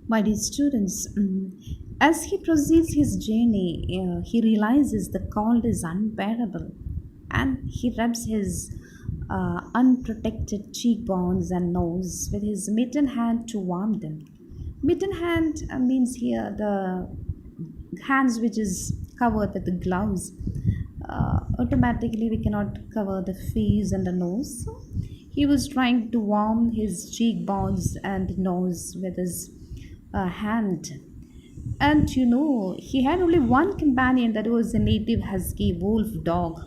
My dear students, as he proceeds his journey, he realizes the cold is unbearable and he rubs his unprotected cheekbones and nose with his mittened hand to warm them. Mittened hand means here the hands which is covered with the gloves. Automatically, we cannot cover the face and the nose. So he was trying to warm his cheekbones and nose with his hand. And he had only one companion, that was a native husky wolf dog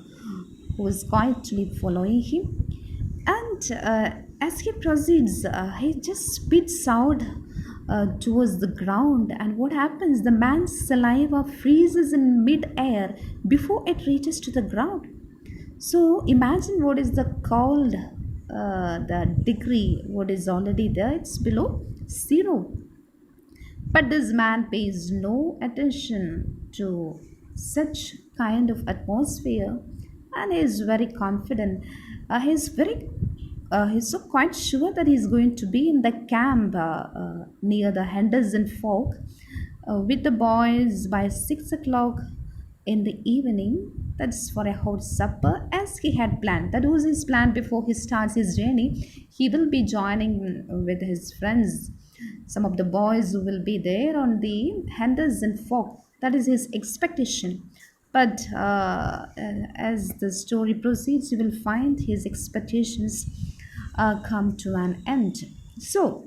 who was quietly following him. And as he proceeds, he just spits out towards the ground. And what happens? The man's saliva freezes in mid-air before it reaches to the ground. So imagine what is the cold, the degree, what is already there. It's below zero. But this man pays no attention to such kind of atmosphere, and he is very confident. He's so quite sure that he's going to be in the camp near the Henderson Fork with the boys by 6 o'clock in the evening. That's for a hot supper, as he had planned. That was his plan before he starts his journey. He will be joining with his friends, some of the boys who will be there on the Henderson Fork. That is his expectation. But as the story proceeds, you will find his expectations come to an end. So,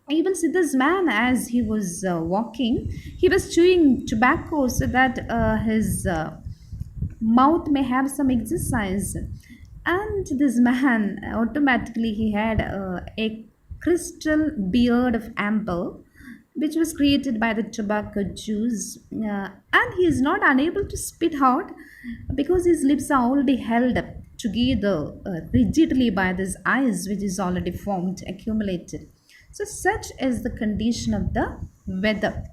even see this man, as he was walking, he was chewing tobacco so that his mouth may have some exercise. And this man, automatically, he had a crystal beard of amber, which was created by the tobacco juice. And he is not unable to spit out because his lips are already held up together rigidly by this ice which is already formed, accumulated. So, such is the condition of the weather.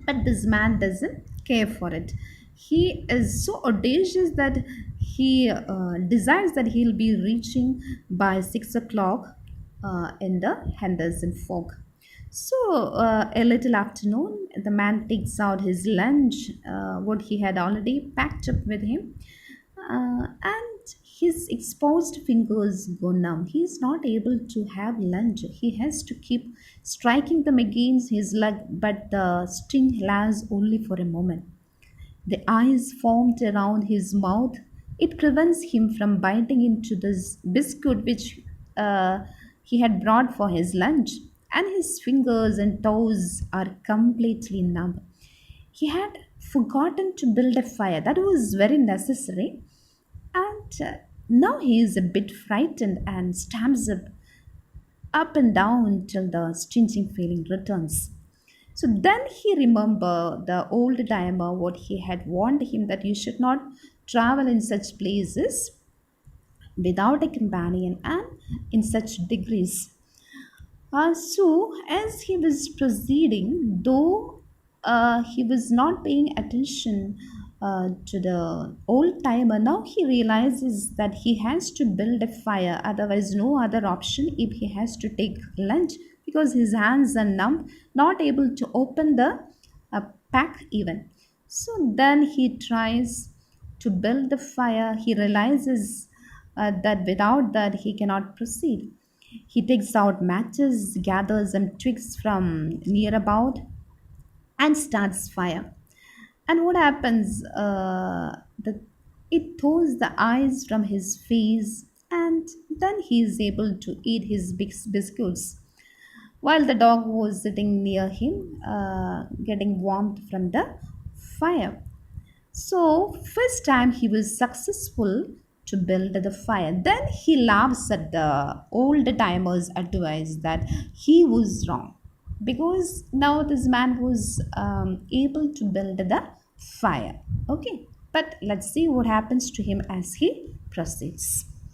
But this man doesn't care for it. He is so audacious that he decides that he'll be reaching by 6 o'clock in the Henderson Fork. So, a little afternoon, the man takes out his lunch, what he had already packed up with him, and his exposed fingers go numb. He is not able to have lunch. He has to keep striking them against his leg, but the sting lasts only for a moment. The eyes formed around his mouth. It prevents him from biting into this biscuit which he had brought for his lunch, and his fingers and toes are completely numb. He had forgotten to build a fire. That was very necessary. And now he is a bit frightened and stamps up and down till the stinging feeling returns. So then he remembered the old timer, what he had warned him, that you should not travel in such places without a companion and in such degrees. So, as he was proceeding, though he was not paying attention to the old timer, now he realizes that he has to build a fire, otherwise, no other option if he has to take lunch, because his hands are numb, not able to open the pack even. So, then he tries to build the fire. He realizes that without that he cannot proceed. He takes out matches, gathers some twigs from near about, and starts fire. And what happens? It thaws the ice from his face, and then he is able to eat his biscuits, while the dog was sitting near him, getting warmth from the fire. So, first time he was successful to build the fire. Then he laughs at the old timer's advice that he was wrong, because now this man was able to build the fire. Okay, but let's see what happens to him as he proceeds.